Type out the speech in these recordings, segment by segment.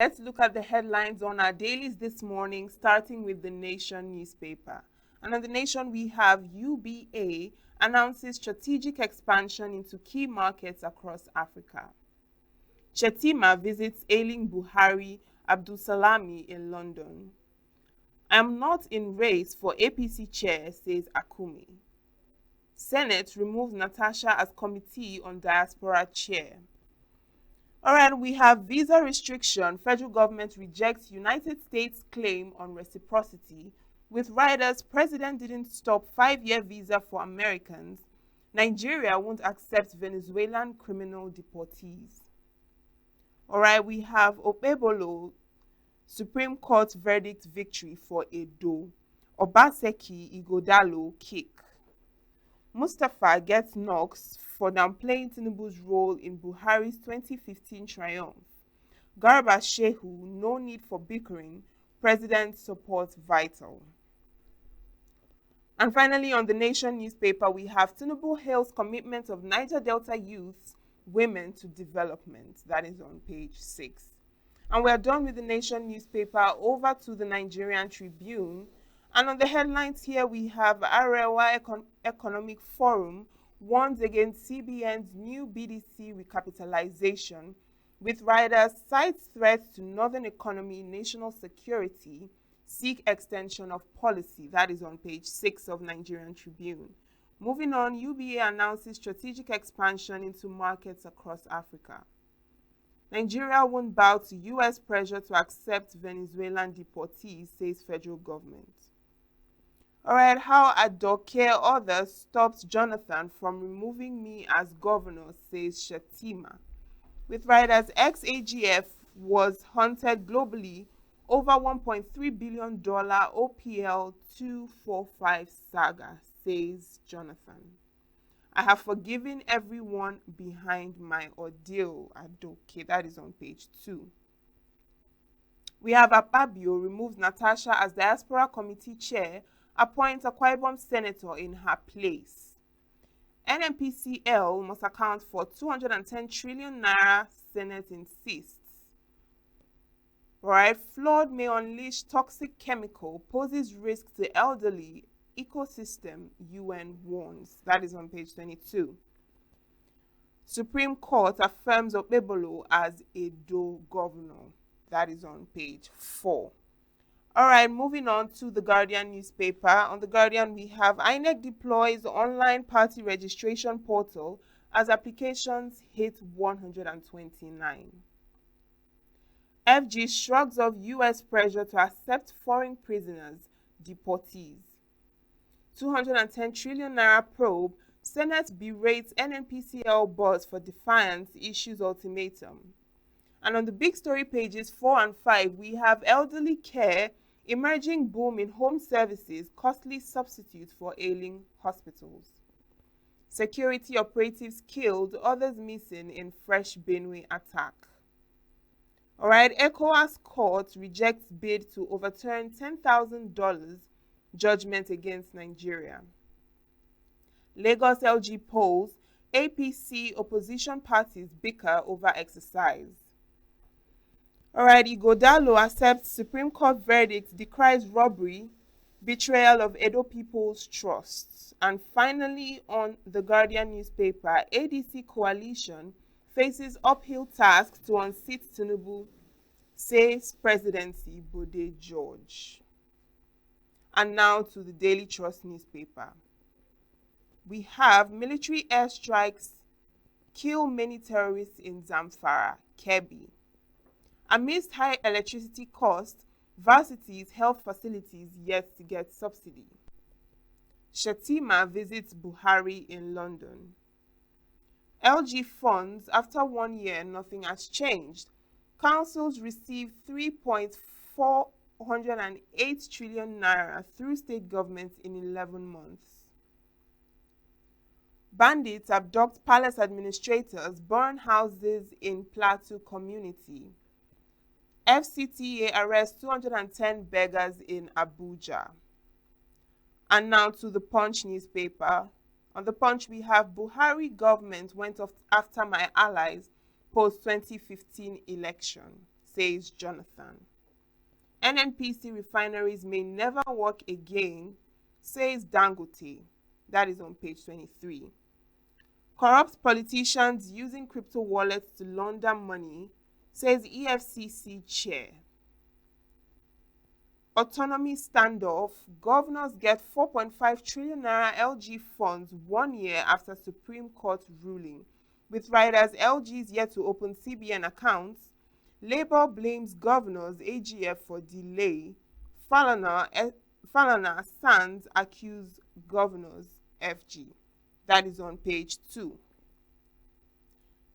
Let's look at the headlines on our dailies this morning, starting with the Nation newspaper. And on the Nation, we have UBA announces strategic expansion into key markets across Africa. Shetima visits ailing Buhari Abdulsalami in London. I am not in race for APC chair, says Akumi. Senate removes Natasha as committee on diaspora chair. All right, we have visa restriction. Federal government rejects United States claim on reciprocity. With riders, president didn't stop 5-year visa for Americans. Nigeria won't accept Venezuelan criminal deportees. All right, we have Opebolo, Supreme Court verdict victory for Edo. Obaseki Igodalo kick. Mustafa gets knocks for downplaying Tinubu's role in Buhari's 2015 triumph. Garba Shehu, no need for bickering. President supports vital. And finally, on the Nation newspaper, we have Tinubu hails commitment of Niger Delta youths, women to development. That is on page 6. And we're done with the Nation newspaper. Over to the Nigerian Tribune. And on the headlines here, we have Arewa Economic Forum warns against CBN's new BDC recapitalization, with riders cites threats to northern economy, national security, seek extension of policy. That is on page 6 of Nigerian Tribune. Moving on, UBA announces strategic expansion into markets across Africa. Nigeria won't bow to U.S. pressure to accept Venezuelan deportees, says federal government. All right, how Adoke others stops Jonathan from removing me as governor, says Shetima. With riders, ex-AGF was hunted globally over $1.3 billion OPL 245 saga, says Jonathan. I have forgiven everyone behind my ordeal, Adoke. That is on page 2. We have Akpabio removes Natasha as diaspora committee chair, appoints a Akwa Ibom senator in her place. NNPCL must account for 210 trillion naira, Senate insists. Right, flood may unleash toxic chemical, poses risk to elderly ecosystem, UN warns. That is on page 22. Supreme Court affirms Opebolo as Edo governor. That is on page 4. All right, moving on to the Guardian newspaper. On the Guardian, we have INEC deploys online party registration portal as applications hit 129. FG shrugs off U.S. pressure to accept foreign prisoners, deportees. 210 trillion naira probe, Senate berates NNPCL boss for defiance, issues ultimatum. And on the big story pages 4 and 5, we have elderly care, emerging boom in home services, costly substitute for ailing hospitals. Security operatives killed, others missing in fresh Benue attack. All right, ECOWAS court rejects bid to overturn $10,000 judgment against Nigeria. Lagos LG polls, APC opposition parties bicker over exercise. All right, Igodalo accepts Supreme Court verdict, decries robbery, betrayal of Edo people's trust. And finally, on the Guardian newspaper, ADC coalition faces uphill task to unseat Tinubu, says presidency Bode George. And now to the Daily Trust newspaper. We have military airstrikes kill many terrorists in Zamfara, Kebbi. Amidst high electricity costs, varsities' health facilities yet to get subsidy. Shetima visits Buhari in London. LG funds, after 1 year, nothing has changed. Councils receive 3.408 trillion naira through state governments in 11 months. Bandits abduct palace administrators, burn houses in Plateau community. FCTA arrests 210 beggars in Abuja. And now to the Punch newspaper. On the Punch, we have Buhari government went off after my allies post 2015 election, says Jonathan. NNPC refineries may never work again, says Dangote. That is on page 23. Corrupt politicians using crypto wallets to launder money, says EFCC chair. Autonomy standoff, governors get 4.5 trillion naira LG funds 1 year after Supreme Court ruling. With riders LG's yet to open CBN accounts, Labour blames governors AGF for delay. Falana Sands accuse governors FG. That is on page 2.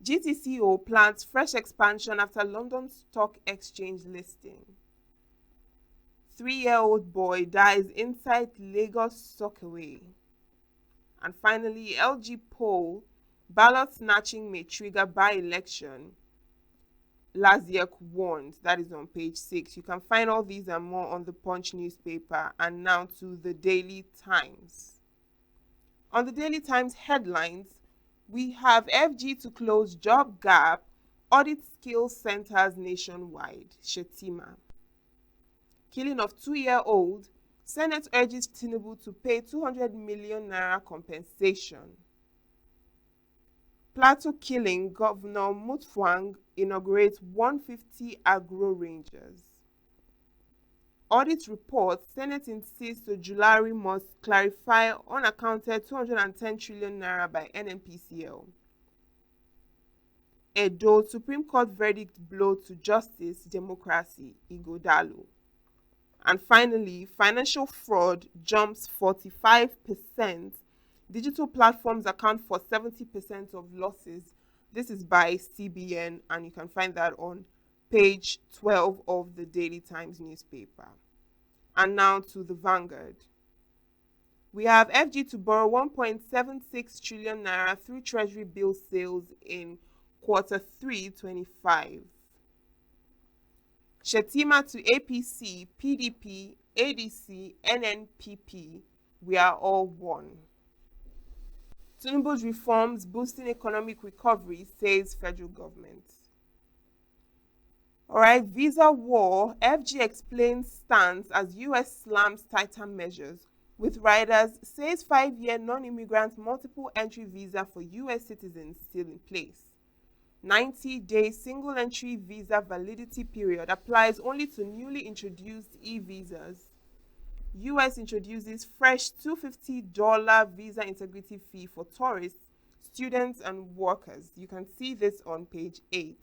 GTCO plans fresh expansion after London Stock Exchange listing. 3-year-old boy dies inside Lagos Sockaway. And finally, LG poll, ballot snatching may trigger by-election. Laziak warns. That is on page 6. You can find all these and more on the Punch newspaper. And now to the Daily Times. On the Daily Times headlines, we have FG to close job gap, audit skills centers nationwide, Shetima. Killing of 2-year-old, Senate urges Tinubu to pay 200 million naira compensation. Plateau killing, Governor Mutfwang inaugurates 150 agro rangers. Audit report, Senate insists Ojulari must clarify unaccounted 210 trillion naira by NNPCL. Edo, Supreme Court verdict blow to justice, democracy, Igodalo. And finally, financial fraud jumps 45%. Digital platforms account for 70% of losses. This is by CBN, and you can find that on page 12 of the Daily Times newspaper. And now to the Vanguard. We have FG to borrow 1.76 trillion naira through Treasury bill sales in Q3 25. Shetima to APC, PDP, ADC, NNPP, we are all one. Tinubu's reforms boosting economic recovery, says federal government. All right, visa war, FG explains stance as US slams tighter measures. With riders, says 5-year non-immigrant multiple entry visa for US citizens still in place. 90-day single entry visa validity period applies only to newly introduced e-visas. US introduces fresh $250 visa integrity fee for tourists, students, and workers. You can see this on page 8.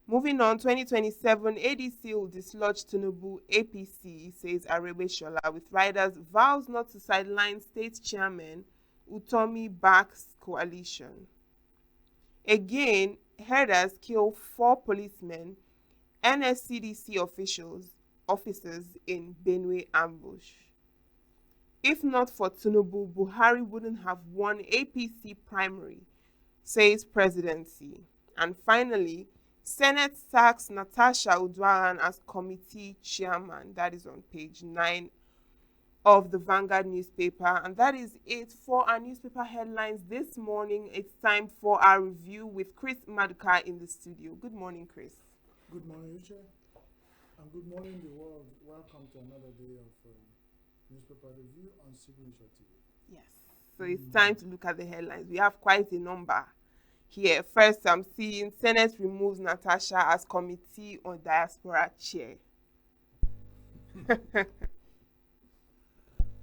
Moving on, 2027, ADC will dislodge Tinubu, APC, says Arebeshola, with riders vows not to sideline state chairman Utomi backs coalition. Again, herders kill 4 policemen, NSCDC officers in Benue ambush. If not for Tinubu, Buhari wouldn't have won APC primary, says presidency. And finally, Senate sacks Natasha Udwaran as committee chairman. That is on page 9 of the Vanguard newspaper. And that is it for our newspaper headlines this morning. It's time for our review with Chris Maduka in the studio. Good morning, Chris. Good morning, Uche. And good morning, the world. Welcome to another day of newspaper review on Signature TV. Yes. So it's time to look at the headlines. We have quite a number here. First, I'm seeing Senate removes Natasha as committee on diaspora chair.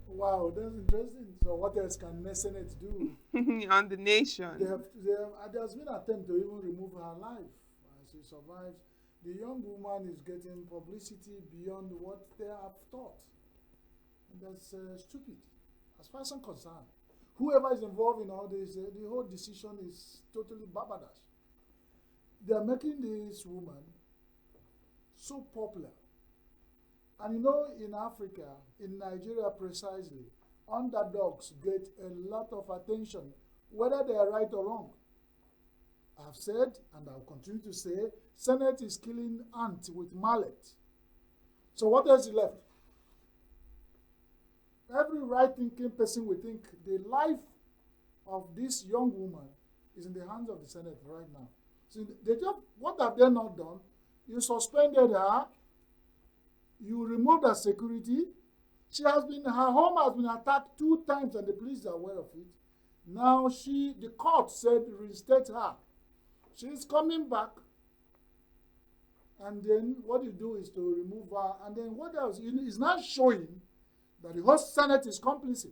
Wow, that's interesting. So what else can the Senate do? On the nation. There's been an attempt to even remove her life. She survives. The young woman is getting publicity beyond what they have thought. And that's stupid, as far as I'm concerned. Whoever is involved in all this, the whole decision is totally babadash. They are making this woman so popular. And you know, in Africa, in Nigeria precisely, underdogs get a lot of attention, whether they are right or wrong. I've said, and I'll continue to say, Senate is killing ant with mallet. So what else is left? Every right-thinking person will think the life of this young woman is in the hands of the Senate right now. So what have they not done? You suspended her. You removed her security. Her home has been attacked 2 times and the police are aware of it. Now the court said reinstate her. She's coming back. And then what you do is to remove her. And then what else? It's not showing that the whole Senate is complicit.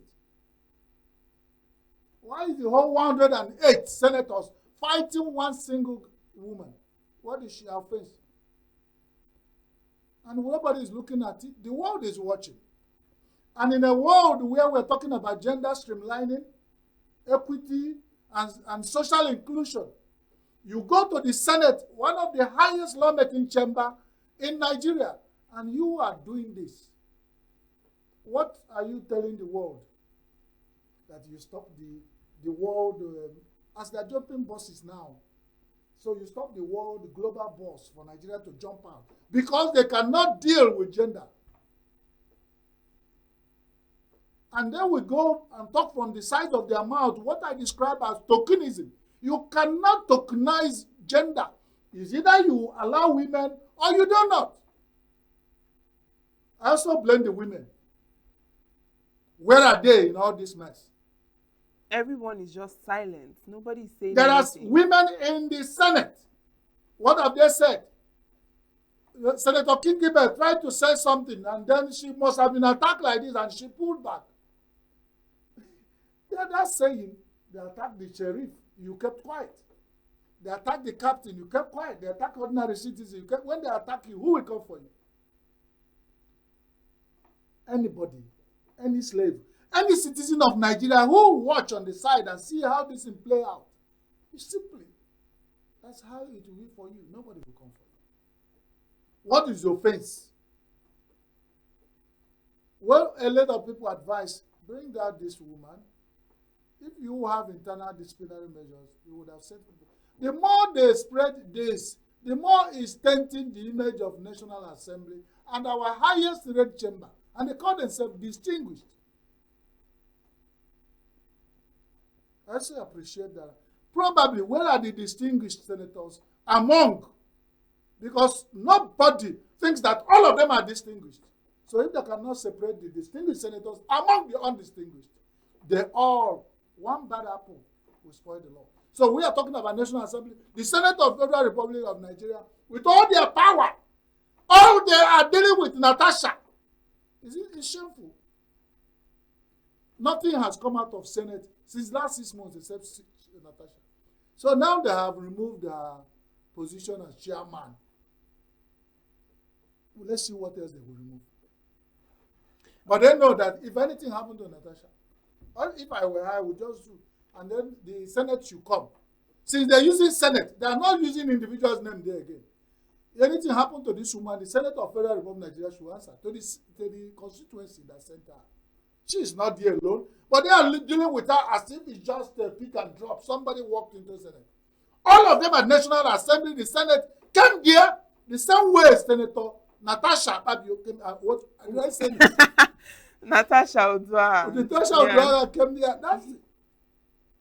Why is the whole 108 senators fighting one single woman? What is she offense? And nobody is looking at it. The world is watching. And in a world where we're talking about gender streamlining, equity, and social inclusion, you go to the Senate, one of the highest lawmaking chamber in Nigeria, and you are doing this. What are you telling the world? That you stop the world, as they're jumping buses now. So you stop the world, the global boss for Nigeria to jump out because they cannot deal with gender. And then we go and talk from the side of their mouth what I describe as tokenism. You cannot tokenize gender. It's either you allow women or you do not. I also blame the women. Where are they in all this mess? Everyone is just silent. Nobody's saying there anything. are women in the Senate. What have they said? Senator Kingibe tried to say something and then she must have been attacked like this and she pulled back. They're saying they attacked the sheriff, you kept quiet. They attacked the captain, you kept quiet. They attacked ordinary citizens, when they attack you, who will come for you? Anybody, any slave, any citizen of Nigeria who will watch on the side and see how this will play out. It's simply, that's how it will be for you. Nobody will come for you. What is the offense? Well, a lot of people advise, bring out this woman. If you have internal disciplinary measures, you would have said, the more they spread this, the more it's tainting the image of National Assembly and our highest red chamber. And they call themselves distinguished. I also appreciate that. Probably, where are the distinguished senators among? Because nobody thinks that all of them are distinguished. So if they cannot separate the distinguished senators among the undistinguished, they all, one bad apple will spoil the law. So we are talking about National Assembly, the Senate of the Federal Republic of Nigeria, with all their power, all they are dealing with Natasha. It's shameful. Nothing has come out of Senate since last 6 months except Natasha. So now they have removed her position as chairman. Well, let's see what else they will remove. But they know that if anything happened to Natasha, or if I were her, I would just do. And then the Senate should come. Since they're using Senate, they are not using individuals' name there again. If anything happened to this woman, the Senate of Federal Republic of Nigeria should answer to the constituency that sent her. She is not there alone, but they are dealing with her as if it's just a pick and drop. Somebody walked into the Senate. All of them at National Assembly, the Senate came there the same way Senator Natasha Fabio came. What did I say? Natasha Odua. Natasha Odua came there. That's it.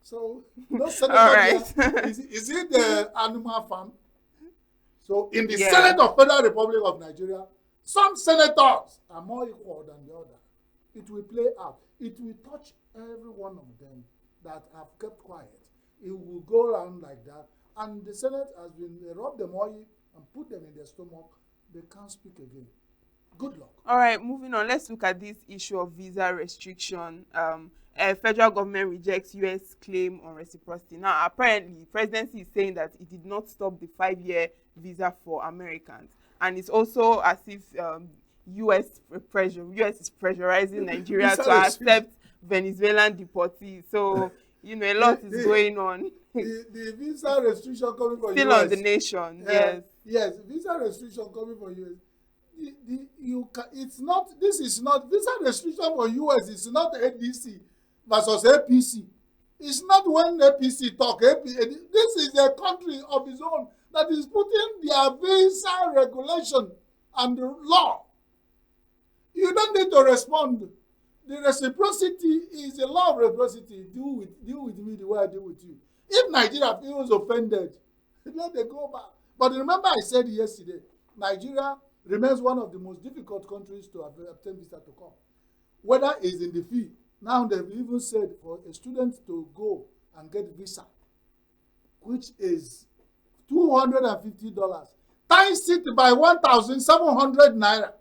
So, no senator all right. Is it the animal farm? So, in the Senate of Federal Republic of Nigeria, some senators are more equal than the other. It will play out. It will touch every one of them that have kept quiet. It will go around like that. And the Senate has been, they rub them oil and put them in their stomach. They can't speak again. Good luck. All right, moving on. Let's look at this issue of visa restriction. Federal government rejects U.S. claim on reciprocity. Now, apparently, presidency is saying that it did not stop the 5-year visa for Americans. And it's also as if U.S. is pressurizing Nigeria to accept Venezuelan deportees. So, a lot is going on. The visa restriction coming from Still US. On the nation, yes. Yes, visa restriction coming from US. This is not visa restriction for US. It's not ADC versus APC. It's not when APC talk. This is a country of its own that is putting their visa regulation and the law. You don't need to respond. The reciprocity is a law of reciprocity. Deal with me the way I deal with you. If Nigeria feels offended, let them go back. But remember I said yesterday, Nigeria remains one of the most difficult countries to obtain visa to come. Whether it's in the fee. Now they've even said for a student to go and get visa, which is $250, times it by 1,700 naira.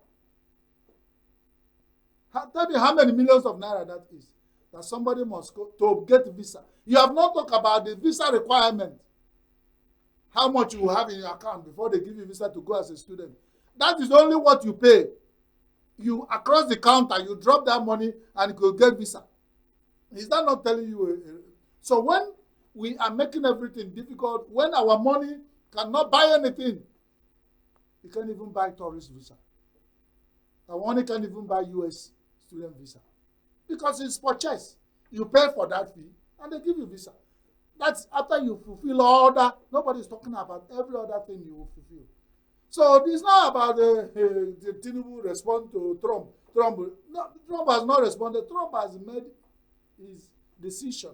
Tell me how many millions of naira that is, that somebody must go to get visa. You have not talked about the visa requirement. How much you will have in your account before they give you visa to go as a student. That is only what you pay. You across the counter, you drop that money and you could get visa. Is that not telling you? So when we are making everything difficult, when our money cannot buy anything, you can't even buy tourist visa. Our money can't even buy US student visa. Because it's purchased. You pay for that fee and they give you visa. That's after you fulfill all that. Nobody's talking about every other thing you will fulfill. So it's not about the Tinubu respond to Trump. Trump has not responded. Trump has made his decision.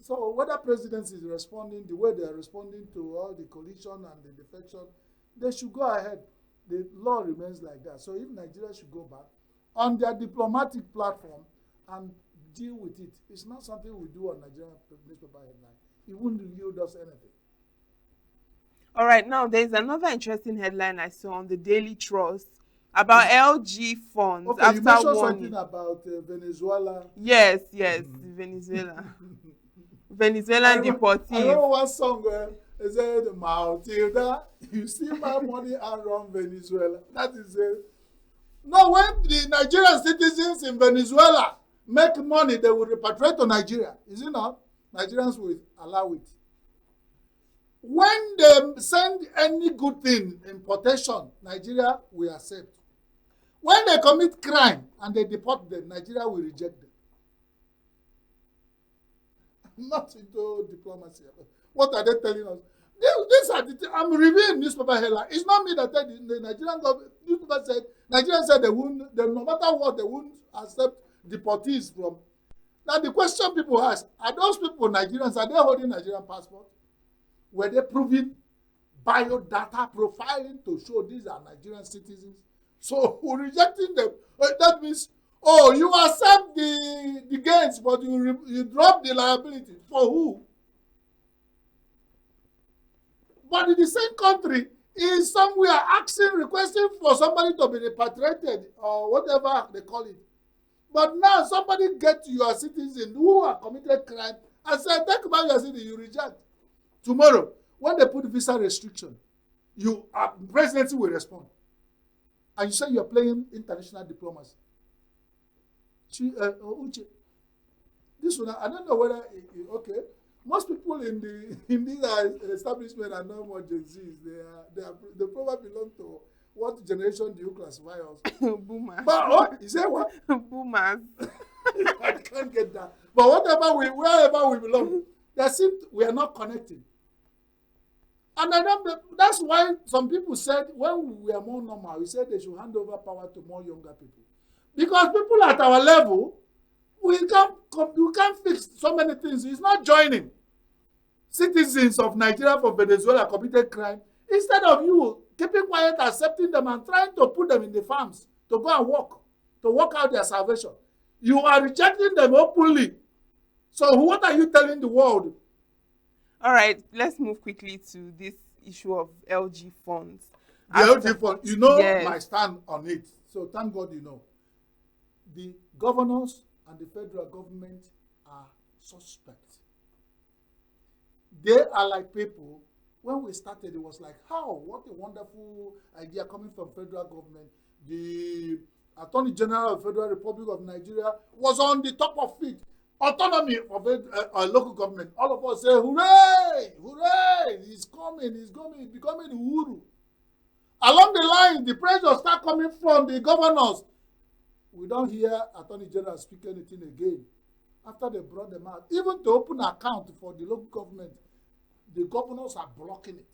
So whether presidency is responding the way they are responding to all the collision and the defection, they should go ahead. The law remains like that. So if Nigeria should go back on their diplomatic platform and deal with it, it's not something we do on Nigerian newspaper headline. It wouldn't yield us anything. All right, now there's another interesting headline I saw on the Daily Trust about LG funds. Okay, after you mentioned warning. something about Venezuela. Yes, Venezuela. Venezuelan deportees. I remember one song where it said, Matilda, you see my money and run Venezuela. That is it. No, when the Nigerian citizens in Venezuela make money, they will repatriate to Nigeria. Is it not? Nigerians will allow it. When they send any good thing, importation, Nigeria will accept. When they commit crime and they deport them, Nigeria will reject them. Not into diplomacy. What are they telling us? These are the I'm reviewing newspaper headline. It's not me that said the Nigerian government. Newspaper said Nigeria said they won't. No matter what, they won't accept deportees from. Now the question people ask: are those people Nigerians? Are they holding Nigerian passport? Were they proving biodata profiling to show these are Nigerian citizens? So we're rejecting them. That means, oh, you accept the gains, but you drop the liability. For who? But in the same country, is somewhere requesting for somebody to be repatriated or whatever they call it. But now somebody get your citizen who have committed crime and say, take back your citizen, you reject. Tomorrow, when they put visa restriction, presidency will respond. And you say you're playing international diplomacy. Uche, this one, I don't know whether, okay, most people in this establishment are not more Gen Zs. They probably belong to what generation do you classify us? Boomers. But you say what? Boomers. I can't get that. But wherever we belong, we are not connecting. And that's why some people said when we are more normal, we said they should hand over power to more younger people. Because people at our level, we can't fix so many things. It's not joining. Citizens of Nigeria for Venezuela committed crime. Instead of you keeping quiet, accepting them and trying to put them in the farms to go and work out their salvation. You are rejecting them openly. So what are you telling the world? All right, let's move quickly to this issue of LG funds. The LG fund, you know yes. my stand on it. So thank God you know. The governors and the federal government are suspect. They are like people. When we started, it was like, how? What a wonderful idea coming from federal government. The Attorney General of the Federal Republic of Nigeria was on the top of it. Autonomy of a local government. All of us say, hooray! Hooray! He's coming, he's becoming Uhuru. Along the line, the pressure start coming from the governors. We don't hear Attorney General speak anything again. After they brought them out, even to open an account for the local government, the governors are blocking it.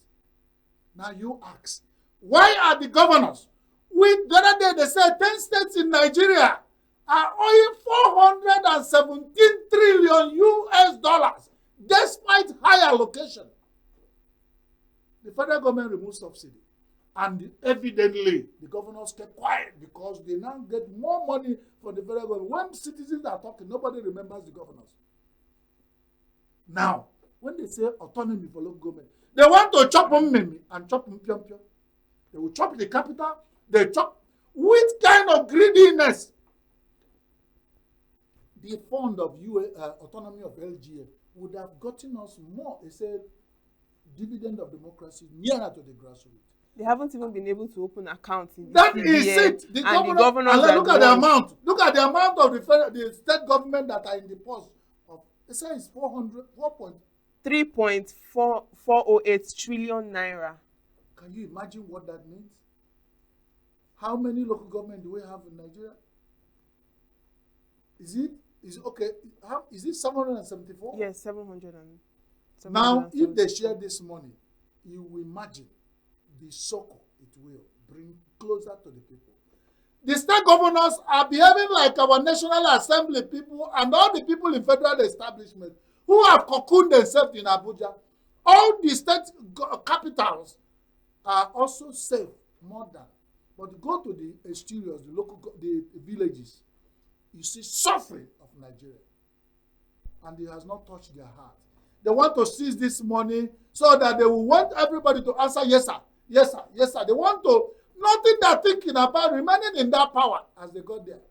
Now you ask, why are the governors? The other day they said 10 states in Nigeria are owing 417 trillion US dollars despite high allocation. The federal government removed subsidy. And evidently, the governors kept quiet because they now get more money from the federal government. When citizens are talking, nobody remembers the governors. Now, when they say autonomy for local government, they want to chop Mmemi and chop Mpiopio. They will chop the capital. They chop. Which kind of greediness? The fund of autonomy of LGA would have gotten us more. They said dividend of democracy nearer to the grassroots. They haven't even been able to open accounts in the That CBN, is it. The governors look at the amount. Look at the amount of the state government that are in the post. They say it's 3.408 trillion naira. Can you imagine what that means? How many local government do we have in Nigeria? Is it okay? Is it 774? Yes, 700. Now, if they share this money, you will imagine the circle it will bring closer to the people. The state governors are behaving like our National Assembly people and all the people in federal establishment who have cocooned themselves in Abuja. All the state capitals are also safe, more than. But go to the exteriors, the villages, you see suffering of Nigeria. And it has not touched their heart. They want to seize this money so that they will want everybody to answer, yes, sir, yes, sir, yes, sir. They want to, nothing they're thinking about remaining in that power as they got there.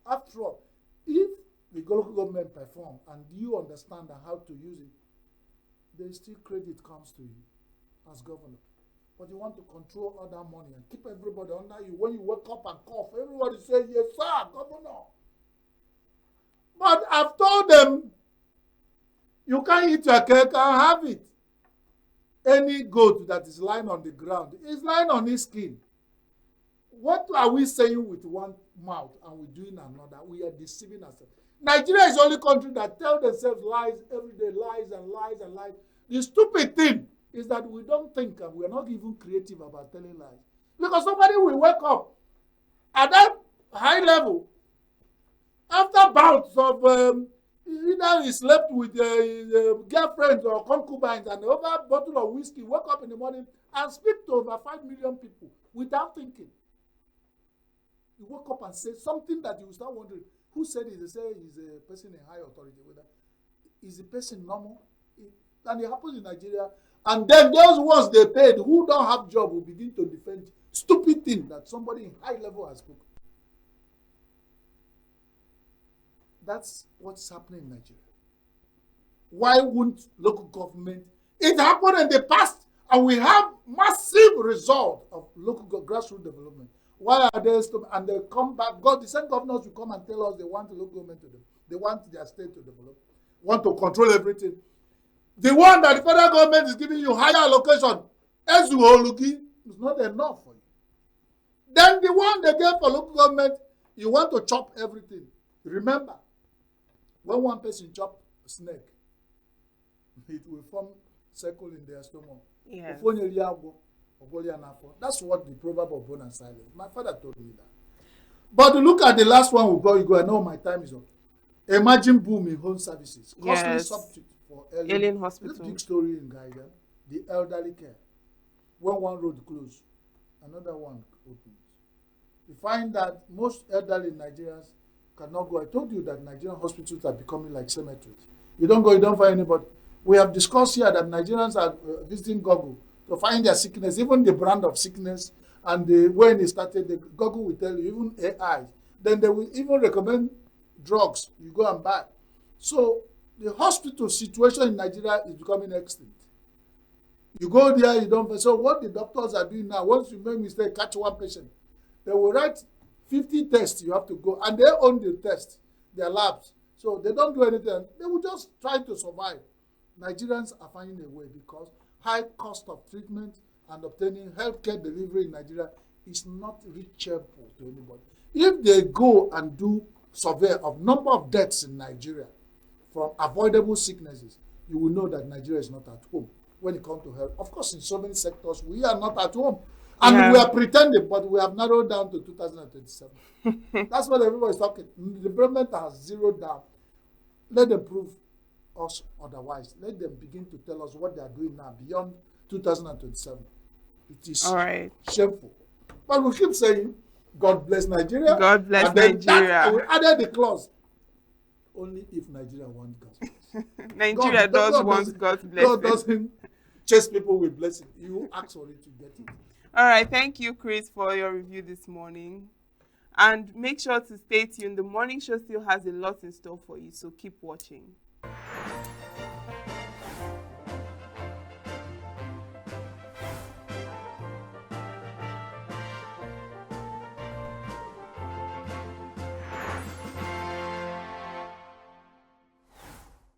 After all, if the local government perform and you understand how to use it, then still credit comes to you as governor. But you want to control all that money and keep everybody under you. When you wake up and cough, everybody says, yes, sir, governor. But I've told them, you can't eat your cake and have it. Any goat that is lying on the ground is lying on his skin. What are we saying with one mouth and we're doing another? We are deceiving ourselves. Nigeria is the only country that tell themselves lies every day, lies and lies and lies. The stupid thing is that we don't think and we're not even creative about telling lies. Because somebody will wake up at that high level after bouts of either he slept with girlfriends or concubines and over a bottle of whiskey, wake up in the morning and speak to over 5 million people without thinking. You wake up and say something that you start wondering, who said it? They say he's a person in high authority. Is the person normal? And it happens in Nigeria. And then those ones they paid who don't have job will begin to defend stupid thing that somebody in high level has spoken. That's what's happening in Nigeria. Why wouldn't local government? It happened in the past, and we have massive result of local grassroots development. Why are they still, and they come back? God, the same governors will come and tell us they want the local government to do. They want their state to develop, want to control everything. The one that the federal government is giving you higher allocation, Ezuolugi, is not enough for you. Then the one they gave for local government, you want to chop everything. Remember, when one person chop a snake, it will form circle in their stomach. Yes. That's what the proverb of bone and silence. My father told me that. But look at the last one we go. You go. I know my time is up. Imagine boom in home services. Costly substitute for Ellen Hospital. This big story in Gaida. The elderly care. When one road closed, another one opens. You find that most elderly Nigerians cannot go. I told you that Nigerian hospitals are becoming like cemeteries. You don't go, you don't find anybody. We have discussed here that Nigerians are visiting Google to find their sickness, even the brand of sickness, and when they started, Google will tell you, even AI. Then they will even recommend drugs you go and buy. So the hospital situation in Nigeria is becoming extinct. You go there, you don't. So what the doctors are doing now, once you make mistake, catch one patient, they will write 50 tests you have to go, and they own the tests, their labs. So they don't do anything. They will just try to survive. Nigerians are finding a way because high cost of treatment and obtaining healthcare delivery in Nigeria is not reachable to anybody. If they go and do survey of number of deaths in Nigeria from avoidable sicknesses, you will know that Nigeria is not at home when it comes to health. Of course, in so many sectors, we are not at home. And we are pretending, but we have narrowed down to 2027. That's what everybody is talking. The government has zeroed down. Let them prove us otherwise. Let them begin to tell us what they are doing now beyond 2027. It is All right. shameful. But we keep saying, God bless Nigeria. God bless and then Nigeria. we added the clause, only if Nigeria wants God's blessing. Nigeria does want God's God blessing. doesn't chase people with blessing. You ask for it to get it. All right. Thank you, Chris, for your review this morning. And make sure to stay tuned. The morning show still has a lot in store for you, so keep watching.